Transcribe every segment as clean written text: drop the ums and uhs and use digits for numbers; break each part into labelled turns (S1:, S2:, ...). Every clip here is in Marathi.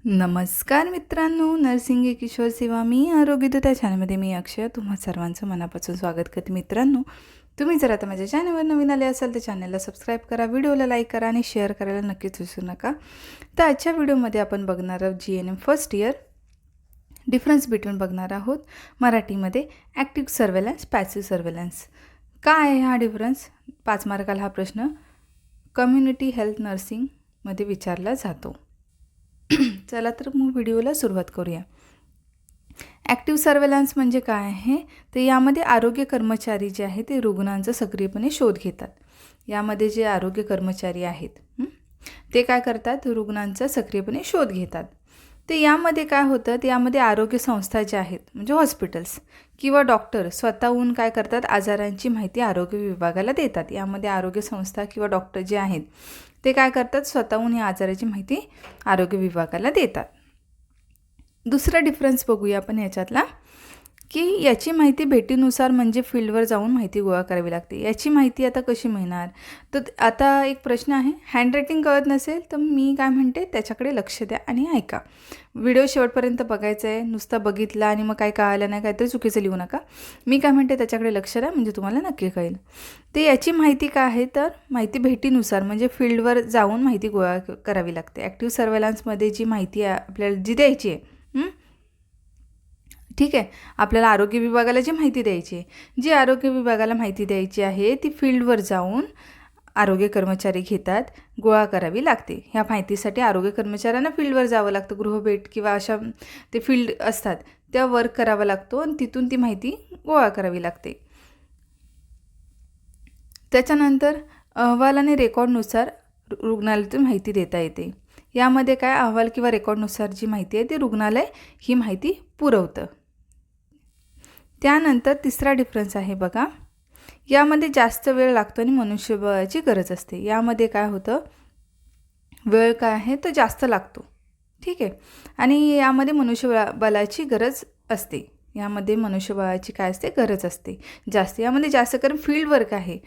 S1: नमस्कार मित्रांनो, नर्सिंग किशोर सेवा मी आरोग्यदूत या चॅनलमध्ये मी अक्षय तुम्हा सर्वांचं मनापासून स्वागत करते. मित्रांनो, तुम्ही जर आता माझ्या चॅनलवर नवीन आले असाल तर चॅनलला सबस्क्राईब करा, व्हिडिओला लाईक करा आणि शेअर करायला नक्कीच विसरू नका. तर आजच्या व्हिडिओमध्ये आपण बघणार आहोत GNM first year difference between बघणार आहोत. मराठीमध्ये ॲक्टिव्ह सर्वेलन्स, पॅसिव्ह सर्वेलन्स. काय आहे हा डिफरन्स? 5 मार्काला हा प्रश्न कम्युनिटी हेल्थ नर्सिंगमध्ये विचारला जातो. चला तर मग व्हिडिओला सुरुवात करूया. ॲक्टिव्ह सर्वेलन्स म्हणजे काय आहे? तर यामध्ये आरोग्य कर्मचारी जे आहेत ते रुग्णांचा सक्रियपणे शोध घेतात. यामध्ये जे आरोग्य कर्मचारी आहेत ते काय करतात? रुग्णांचा सक्रियपणे शोध घेतात. तर यामध्ये काय होतं? तर यामध्ये आरोग्य संस्था ज्या आहेत म्हणजे हॉस्पिटल्स किंवा डॉक्टर स्वतःहून काय करतात? आजारांची माहिती आरोग्य विभागाला देतात. यामध्ये आरोग्य संस्था किंवा डॉक्टर जे आहेत ते काय करतात? स्वतःहून या आजाराची माहिती आरोग्य विभागाला देतात. दुसरा डिफरन्स बघूया आपण याच्यातला, की याची माहिती भेटीनुसार म्हणजे फील्डवर जाऊन माहिती गोळा करावी लागते. याची माहिती आता कशी मिळणार? तर आता एक प्रश्न आहे, हँडरायटिंग कळत नसेल तर मी काय म्हणते त्याच्याकडे लक्ष द्या आणि ऐका. व्हिडिओ शेवटपर्यंत बघायचं आहे. नुसता बघितला आणि मग काय कळालं नाही काहीतरी चुकीचं लिहू नका. मी काय म्हणते त्याच्याकडे लक्ष द्या म्हणजे तुम्हाला नक्की कळेल. ते याची माहिती काय आहे? तर माहिती भेटीनुसार म्हणजे फील्डवर जाऊन माहिती गोळा करावी लागते. ॲक्टिव्ह सर्वेलन्समध्ये जी माहिती आपल्याला जी द्यायची आहे ठीक आहे, आपल्याला आरोग्य विभागाला जी माहिती द्यायची आहे, जी आरोग्य विभागाला माहिती द्यायची आहे ती फील्डवर जाऊन आरोग्य कर्मचारी घेतात, गोळा करावी लागते. ह्या माहितीसाठी आरोग्य कर्मचाऱ्यांना फील्डवर जावं लागतं. गृहभेट किंवा अशा ते फील्ड असतात त्या वर्क करावा लागतो आणि तिथून ती माहिती गोळा करावी लागते. त्याच्यानंतर अहवाल आणि रेकॉर्डनुसार रुग्णालयातून माहिती देता येते. यामध्ये काय अहवाल किंवा रेकॉर्डनुसार जी माहिती आहे ती रुग्णालय ही माहिती पुरवतं. त्यानंतर तिसरा डिफरन्स आहे बघा, यामध्ये जास्त वेळ लागतो आणि मनुष्यबळाची गरज असते. यामध्ये काय होतं? वेळ काय आहे तर जास्त लागतो, ठीक आहे, आणि यामध्ये मनुष्यबळाची गरज असते. यामध्ये मनुष्यबळाची काय असते? गरज असते जास्त. यामध्ये जास्त कारण फील्ड वर्क आहे.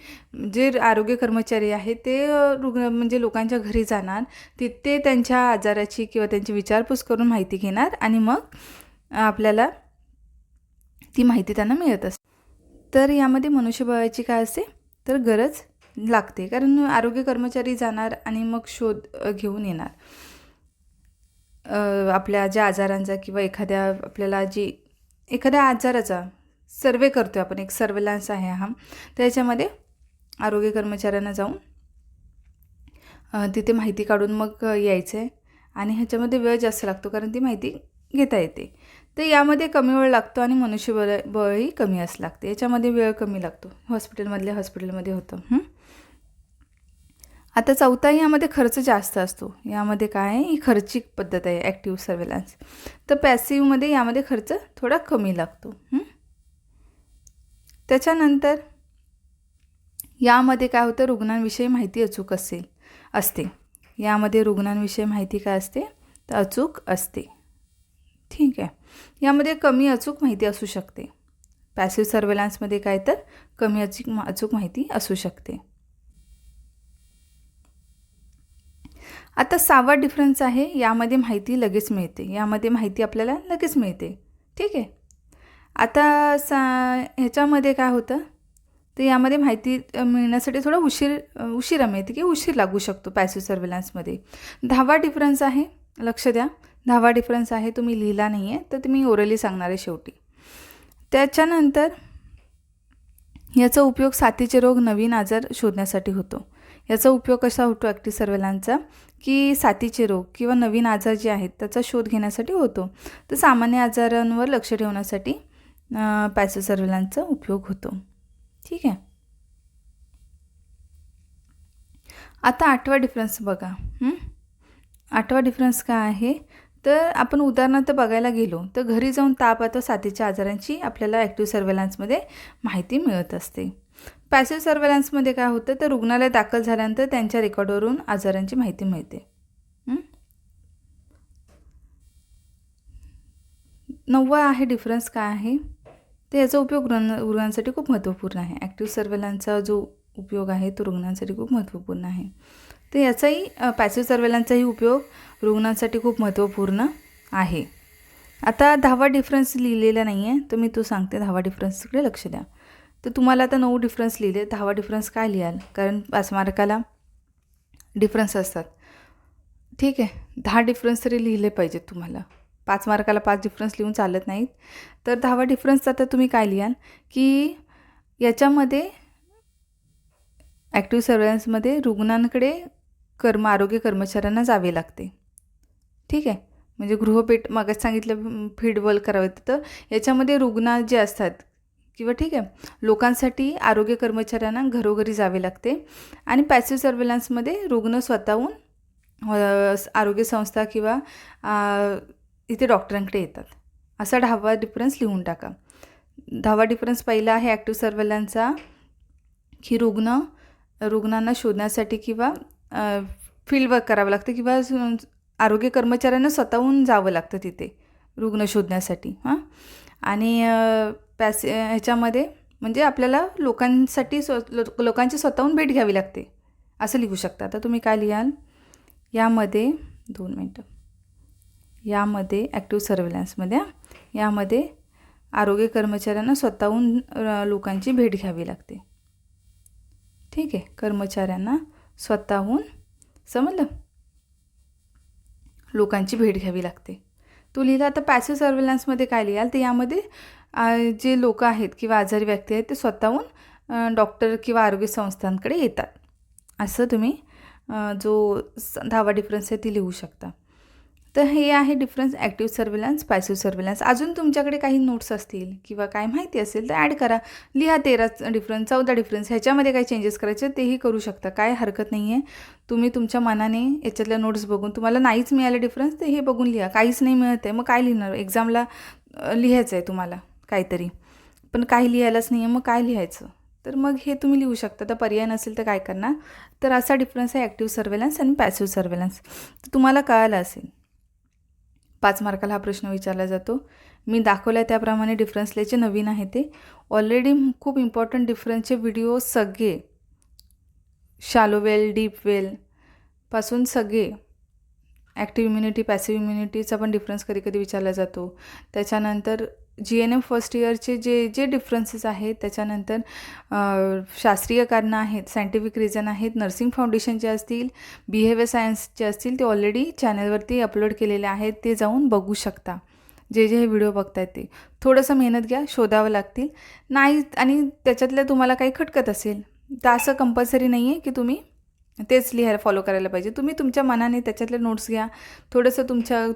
S1: जे आरोग्य कर्मचारी आहेत ते रुग्ण म्हणजे लोकांच्या घरी जाणार, तिथे त्यांच्या आजाराची किंवा त्यांची विचारपूस करून माहिती घेणार आणि मग आपल्याला ती माहिती त्यांना मिळत असते. तर यामध्ये मनुष्यबळाची काय असते? तर गरज लागते कारण आरोग्य कर्मचारी जाणार आणि मग शोध घेऊन येणार आपल्या ज्या आजारांचा किंवा एखाद्या आजाराचा सर्वे करतो आपण, एक सर्वेलन्स आहे हा. त्याच्यामध्ये आरोग्य कर्मचाऱ्यांना जाऊन तिथे माहिती काढून मग यायचं आहे आणि ह्याच्यामध्ये वेळ जास्त लागतो कारण ती माहिती घेता येते. तर यामध्ये कमी वेळ लागतो आणि मनुष्यबळही कमी लागते. याच्यामध्ये वेळ कमी लागतो. हॉस्पिटलमध्ये होतं. आता चौथा, यामध्ये खर्च जास्त असतो. यामध्ये काय आहे? ही खर्चिक पद्धत आहे ॲक्टिव्ह सर्वेलन्स. तर पॅसिव्हमध्ये यामध्ये खर्च थोडा कमी लागतो. त्याच्यानंतर यामध्ये काय होतं? रुग्णांविषयी माहिती अचूक असते. यामध्ये रुग्णांविषयी माहिती काय असते? तर अचूक असते, ठीक आहे. यामध्ये कमी अचूक माहिती असू शकते. पॅसिव्ह सर्वेलन्समध्ये काय तर कमी अचूक माहिती असू शकते. आता 6वा डिफरन्स आहे, यामध्ये माहिती लगेच मिळते. यामध्ये माहिती आपल्याला लगेच मिळते, ठीक आहे. आता ह्याच्यामध्ये काय होतं? तर यामध्ये माहिती मिळण्यासाठी थोडा उशिरा मिळते की उशीर लागू शकतो पॅसिव्ह सर्वेलन्समध्ये. 10वा डिफरन्स आहे, लक्ष द्या. 10वा डिफरन्स आहे, तुम्ही लिहिला नाही आहे तर तुम्ही ओरली सांगणार आहे शेवटी. त्याच्यानंतर याचा उपयोग साथीचे रोग, नवीन आजार शोधण्यासाठी होतो. याचा उपयोग कसा होतो ॲक्टिव्ह सर्वेलन्सचा? की साथीचे रोग किंवा नवीन आजार जे आहेत त्याचा शोध घेण्यासाठी होतो. तर सामान्य आजारांवर लक्ष ठेवण्यासाठी पॅसिव्ह सर्वेलन्सचा उपयोग होतो, ठीक आहे. आता 8वा डिफरन्स बघा. 8वा डिफरन्स काय आहे? तर आपण उदाहरणार्थ बघायला गेलो तर घरी जाऊन ताप अथवा साथीच्या आजारांची आपल्याला ॲक्टिव्ह सर्वेलन्समध्ये माहिती मिळत असते. पॅसिव्ह सर्वेलन्समध्ये काय होतं? तर रुग्णालयात दाखल झाल्यानंतर त्यांच्या रेकॉर्डवरून आजारांची माहिती मिळते. 9वा आहे डिफरन्स काय आहे? तर याचा उपयोग रुग्णांसाठी खूप महत्त्वपूर्ण आहे. ॲक्टिव्ह सर्वेलन्सचा जो उपयोग आहे तो रुग्णांसाठी खूप महत्त्वपूर्ण आहे. तर याचाही पॅसिव्ह सर्वेलन्सचाही उपयोग रुग्णांसाठी खूप महत्त्वपूर्ण आहे. आता 10वा डिफरन्स लिहिलेला नाही आहे, तर मी तो सांगते 10वा डिफरन्सकडे लक्ष द्या. तर तुम्हाला आता 9 डिफरन्स लिहिले, 10वा डिफरन्स काय लिहाल? कारण 5 मार्काला डिफरन्स असतात. ठीक आहे, 10 डिफरन्स तरी लिहिले पाहिजेत तुम्हाला. 5 मार्काला 5 डिफरन्स लिहून चालत नाहीत. तर 10वा डिफरन्स आता तुम्ही काय लिहाल की याच्यामध्ये ॲक्टिव्ह सर्वेलन्समध्ये रुग्णांकडे आरोग्य कर्मचाऱ्यांना जावे लागते. ठीक आहे, म्हणजे गृहपेठ मागच सांगितलं फील्डवर्ल करावे. तर याच्यामध्ये रुग्ण जे असतात किंवा ठीक आहे लोकांसाठी आरोग्य कर्मचाऱ्यांना घरोघरी जावे लागते. आणि पॅसिव्ह सर्वेलन्समध्ये रुग्ण स्वतःहून आरोग्य संस्था किंवा इथे डॉक्टरांकडे येतात. असा 10वा डिफरन्स लिहून टाका. 10वा डिफरन्स पहिला आहे ॲक्टिव्ह सर्वेलन्सचा की रुग्णांना शोधण्यासाठी किंवा फील्डवर्क करावं लागतं किंवा आरोग्य कर्मचाऱ्यांना स्वतःहून जावं लागतं तिथे रुग्ण शोधण्यासाठी. आणि ह्याच्यामध्ये म्हणजे आपल्याला लोकांची स्वतःहून भेट घ्यावी लागते असं लिहू शकता. आता तुम्ही काय लिहाल? यामध्ये 2 मिनटं. यामध्ये ॲक्टिव्ह सर्वेलन्समध्ये यामध्ये आरोग्य कर्मचाऱ्यांना स्वतःहून लोकांची भेट घ्यावी लागते. ठीक आहे, कर्मचाऱ्यांना स्वतःहून समजलं लोकांची भेट घ्यावी लागते. तो लिहिला. आता पॅसिव्ह सर्वेलन्समध्ये काय लिहाल? तर यामध्ये जे लोक आहेत किंवा आजारी व्यक्ती आहेत ते स्वतःहून डॉक्टर किंवा आरोग्य संस्थांकडे येतात. असं तुम्ही जो 10वा डिफरन्स आहे ती लिहू शकता. तर हे आहे difference active surveillance, passive surveillance. अजून तुमच्याकडे काही नोट्स असतील किंवा काय माहिती असेल तर ॲड करा. लिहा 13 डिफरन्स, 14 डिफरन्स. ह्याच्यामध्ये काही चेंजेस करायचे तेही करू शकता, काय हरकत नाही आहे. तुम्ही तुमच्या मनाने याच्यातल्या नोट्स बघून तुम्हाला नाहीच मिळालं डिफरन्स तर हे बघून लिहा. काहीच नाही मिळत आहे मग काय लिहिणार? एक्झामला लिहायचं आहे तुम्हाला काहीतरी, पण काही लिहायलाच नाही आहे मग काय लिहायचं? तर मग हे तुम्ही लिहू शकता. तर पर्याय नसेल तर काय करणार? तर असा डिफरन्स आहे ॲक्टिव्ह सर्वेलन्स आणि पॅसिव्ह सर्वेलन्स. तर तुम्हाला कळालं असेल. 5 मार्काला हा प्रश्न विचारला जातो. मी दाखवला त्याप्रमाणे डिफरन्स लिहायचे. नवीन आहे ते ऑलरेडी खूप इम्पॉर्टंट डिफरन्सचे व्हिडिओ सगळे शॅलो वेल, डीप वेलपासून सगळे ॲक्टिव्ह इम्युनिटी, पॅसिव्ह इम्युनिटीचा पण डिफरन्स कधी कधी विचारला जातो. त्याच्यानंतर GNM फर्स्ट इयरचे जे डिफरन्सेस आहेत, त्याच्यानंतर शास्त्रीय कारणं आहेत, सायंटिफिक रिझन आहेत, नर्सिंग फाउंडेशनचे असतील, बिहेवियर सायन्सचे असतील, ते ऑलरेडी चॅनलवरती अपलोड केलेले आहेत. ते जाऊन बघू शकता. जे हे व्हिडिओ बघतायत ते थोडंसं मेहनत घ्या, शोधावं लागतील नाही. आणि त्याच्यातलं तुम्हाला काही खटकत असेल तर असं कंपल्सरी नाही आहे की तुम्ही तेच लिहायला फॉलो करायला पाहिजे. तुम्ही तुमच्या मनाने त्याच्यातले नोट्स घ्या, थोडंसं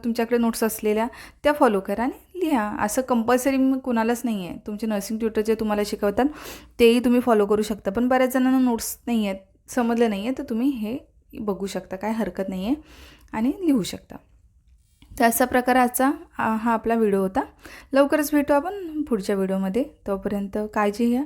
S1: तुमच्याकडे नोट्स असलेल्या त्या फॉलो करा आणि लिहा. असं कंपल्सरी कुणालाच नाही आहे. तुमचे नर्सिंग ट्युटर जे तुम्हाला शिकवतात तेही तुम्ही फॉलो करू शकता. पण बऱ्याच जणांना नोट्स नाही आहेत, समजलं नाही आहे, तर तुम्ही हे बघू शकता, काय हरकत नाही आहे आणि लिहू शकता. तर अशा प्रकाराचा हा आपला व्हिडिओ होता. लवकरच भेटू आपण पुढच्या व्हिडिओमध्ये. तोपर्यंत काळजी घ्या,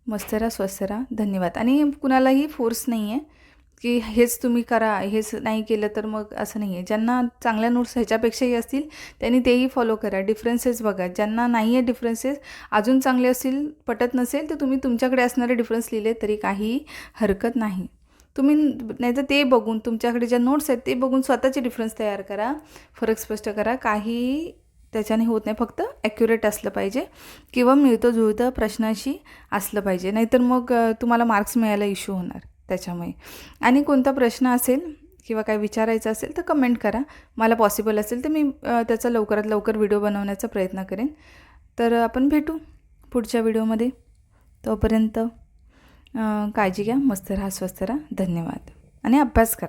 S1: मस्त राहा, स्वस्थ राहा. धन्यवाद. आणि कुणालाही फोर्स नाही आहे की हेच तुम्ही करा, हेच नाही केलं तर मग असं नाही आहे. ज्यांना चांगल्या नोट्स ह्याच्यापेक्षाही असतील त्यांनी तेही फॉलो करा. डिफरन्सेस बघा. ज्यांना नाही आहे डिफरन्सेस अजून चांगले असतील, पटत नसेल तर तुम्ही तुमच्याकडे असणारे डिफरन्स लिहिले तरी काही हरकत नाही. तुम्ही नाही तर ते बघून तुमच्याकडे ज्या नोट्स आहेत ते बघून स्वतःचे डिफरन्स तयार करा, फरक स्पष्ट करा. काही त्याच्याने होत नाही, फक्त ॲक्युरेट असलं पाहिजे किंवा मिळतं जुळतं प्रश्नाशी असलं पाहिजे. नाहीतर मग तुम्हाला मार्क्स मिळायला इश्यू होणार त्याच्यामुळे. आणि कोणता प्रश्न असेल किंवा काय विचारायचं असेल तर कमेंट करा. मला पॉसिबल असेल तर मी त्याचा लवकरात लवकर व्हिडिओ बनवण्याचा प्रयत्न करेन. तर आपण भेटू पुढच्या व्हिडिओमध्ये. तोपर्यंत काळजी घ्या, मस्त राहा, स्वस्थ राहा. धन्यवाद. आणि अभ्यास करा.